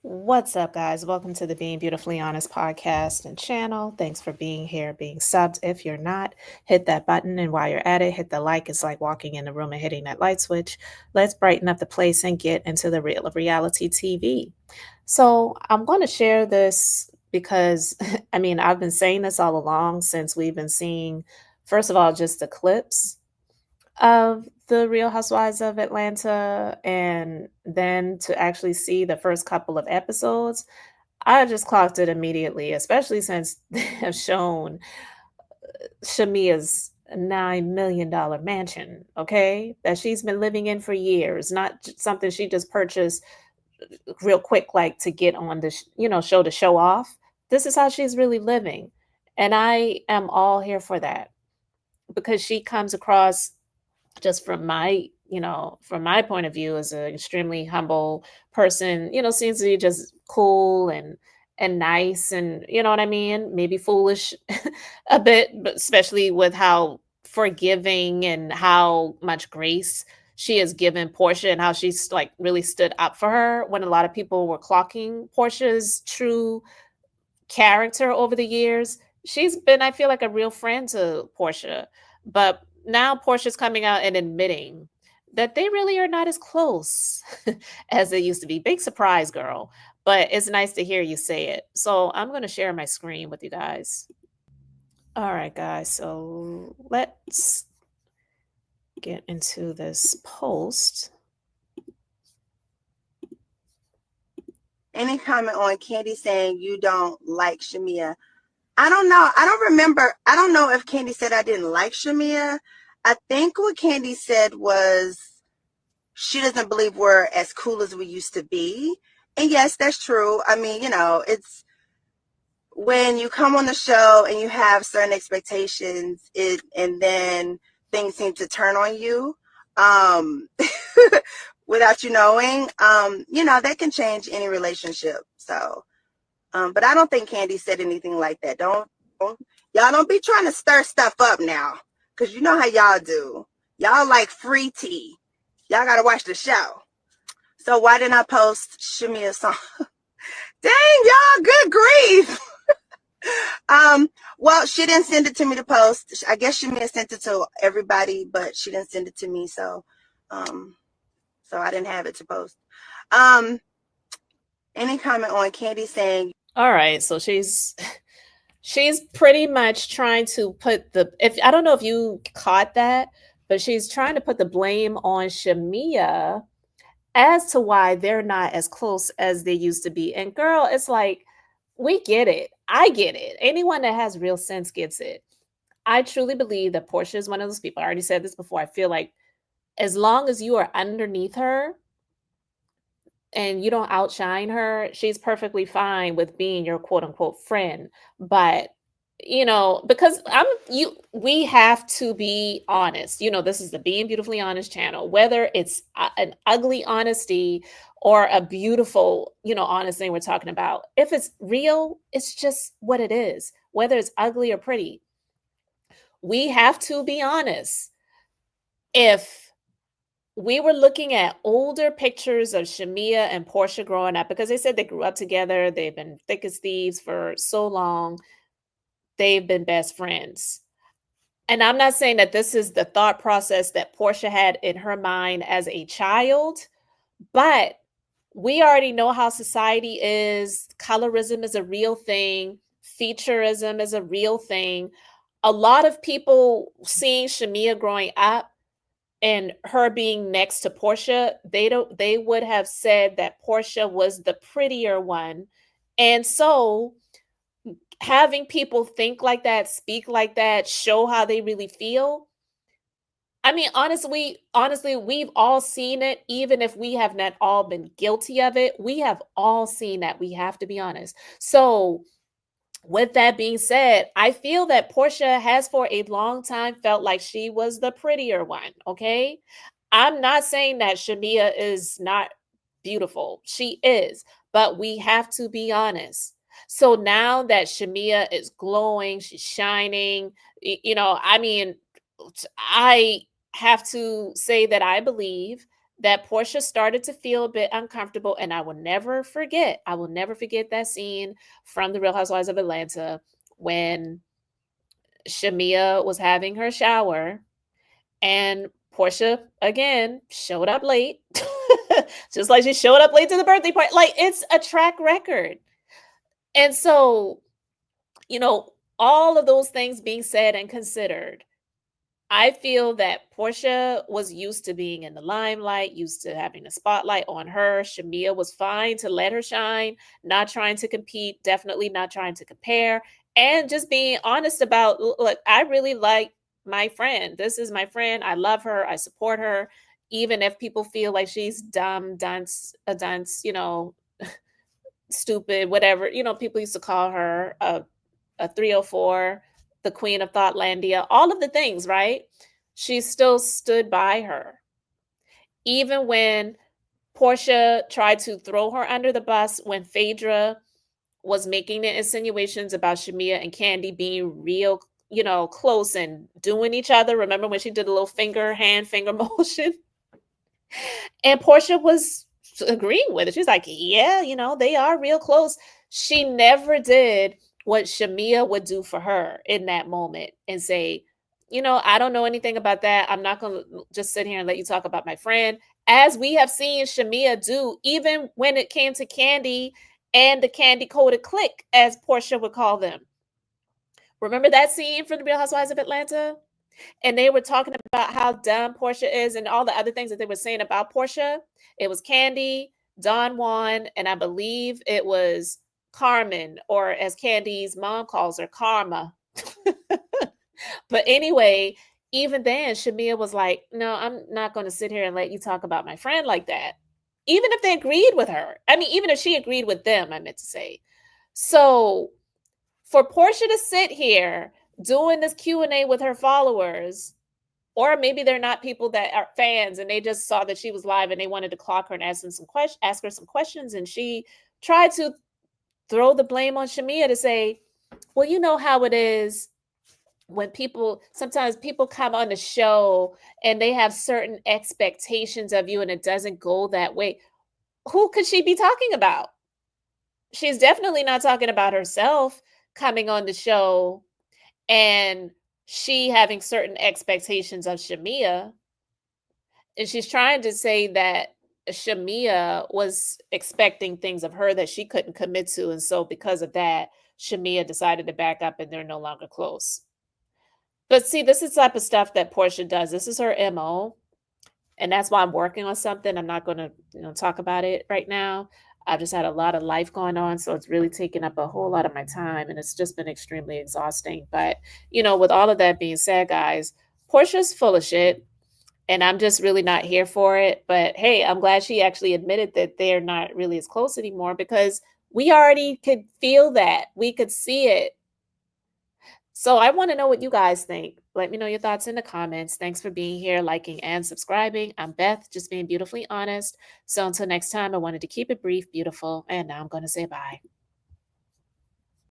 What's up, guys? Welcome to the Being Beautifully Honest podcast and channel. Thanks for being here, being subbed. If you're not, hit that button. And while you're at it, hit the like. It's like walking in the room and hitting that light switch. Let's brighten up the place and get into the real of reality TV. So, I'm going to share this because, I've been saying this all along since we've been seeing, first of all, just the clips of the Real Housewives of Atlanta, and then to actually see the first couple of episodes, I just clocked it immediately, especially since they have shown Shamea's $9 million mansion, okay, that she's been living in for years, not something she just purchased real quick, like to get on the show to show off. This is how she's really living, and I am all here for that because she comes across, just from my point of view, as an extremely humble person, seems to be just cool and nice, and you know what I mean, maybe foolish a bit, but especially with how forgiving and how much grace she has given Portia, and how she's like really stood up for her when a lot of people were clocking Portia's true character over the years. She's been, I feel like, a real friend to Portia. But now Portia's coming out and admitting that they really are not as close as they used to be. Big surprise, girl. But it's nice to hear you say it. So I'm going to share my screen with you guys. All right, guys. So let's get into this post. Any comment on Candy saying you don't like Shamea? I don't know. I don't remember. I don't know if Candy said I didn't like Shamea. I think what Candy said was she doesn't believe we're as cool as we used to be. And yes, that's true. I mean, it's when you come on the show and you have certain expectations, and then things seem to turn on you. Um without you knowing, that can change any relationship. So but I don't think Candy said anything like that. Don't y'all don't be trying to stir stuff up now, because you know how y'all do. Y'all like free tea. Y'all gotta watch the show. So why didn't I post Shamea's song? Dang, y'all, good grief. Well, she didn't send it to me to post. I guess Shamea sent it to everybody, but she didn't send it to me, so I didn't have it to post. Any comment on Candy saying, All right, so she's pretty much trying to put the, if I don't know if you caught that, but she's trying to put the blame on Shamea as to why they're not as close as they used to be. And girl, it's like, we get it. I get it. Anyone that has real sense gets it. I truly believe that Portia is one of those people. I already said this before. I feel like as long as you are underneath her and you don't outshine her, she's perfectly fine with being your quote unquote friend. But because we have to be honest. This is the Being Beautifully Honest channel. Whether it's an ugly honesty or a beautiful, honest thing we're talking about. If it's real, it's just what it is. Whether it's ugly or pretty, we have to be honest. If we were looking at older pictures of Shamea and Portia growing up, because they said they grew up together, they've been thick as thieves for so long, they've been best friends. And I'm not saying that this is the thought process that Portia had in her mind as a child, but we already know how society is. Colorism is a real thing. Featureism is a real thing. A lot of people seeing Shamea growing up and her being next to Portia, they would have said that Portia was the prettier one. And so having people think like that, speak like that, show how they really feel. I mean, honestly, we've all seen it, even if we have not all been guilty of it. We have all seen that. We have to be honest. So, with that being said, I feel that Portia has for a long time felt like she was the prettier one. Okay. I'm not saying that Shamea is not beautiful. She is, but we have to be honest. So now that Shamea is glowing, she's shining, I have to say that I believe that Porsha started to feel a bit uncomfortable. And I will never forget that scene from The Real Housewives of Atlanta when Shamea was having her shower and Porsha again showed up late. Just like she showed up late to the birthday party. Like, it's a track record. And so, all of those things being said and considered, I feel that Porsha was used to being in the limelight, used to having the spotlight on her. Shamea was fine to let her shine, not trying to compete, definitely not trying to compare, and just being honest about, look, I really like my friend. This is my friend. I love her. I support her. Even if people feel like she's dumb, dunce, a dunce, stupid, whatever. People used to call her a 304, the queen of Thoughtlandia, all of the things, right? She still stood by her. Even when Porsha tried to throw her under the bus, when Phaedra was making the insinuations about Shamea and Kandi being real, close and doing each other. Remember when she did a little hand finger motion? And Porsha was agreeing with it. She's like, yeah, they are real close. She never did what Shamea would do for her in that moment and say, I don't know anything about that. I'm not going to just sit here and let you talk about my friend. As we have seen Shamea do, even when it came to Kandi and the candy coated clique, as Porsha would call them. Remember that scene from The Real Housewives of Atlanta? And they were talking about how dumb Porsha is and all the other things that they were saying about Porsha. It was Kandi, Don Juan, and I believe it was Carmen, or as Kandi's mom calls her, Karma. But anyway, even then, Shamea was like, no, I'm not going to sit here and let you talk about my friend like that. Even if they agreed with her. I mean, even if she agreed with them, I meant to say. So for Porsha to sit here doing this Q&A with her followers, or maybe they're not people that are fans and they just saw that she was live and they wanted to clock her and ask her some questions, and she tried to throw the blame on Shamea to say, well, you know how it is when sometimes people come on the show and they have certain expectations of you and it doesn't go that way. Who could she be talking about? She's definitely not talking about herself coming on the show and she having certain expectations of Shamea. And she's trying to say that Shamea was expecting things of her that she couldn't commit to. And so because of that, Shamea decided to back up and they're no longer close. But see, this is the type of stuff that Porsha does. This is her MO. And that's why I'm working on something. I'm not going to, talk about it right now. I've just had a lot of life going on, so it's really taken up a whole lot of my time, and it's just been extremely exhausting. But, with all of that being said, guys, Porsha's full of shit, and I'm just really not here for it. But hey, I'm glad she actually admitted that they're not really as close anymore, because we already could feel that. We could see it. So I want to know what you guys think. Let me know your thoughts in the comments. Thanks for being here, liking, and subscribing. I'm Beth, just being beautifully honest. So until next time, I wanted to keep it brief, beautiful, and now I'm going to say bye.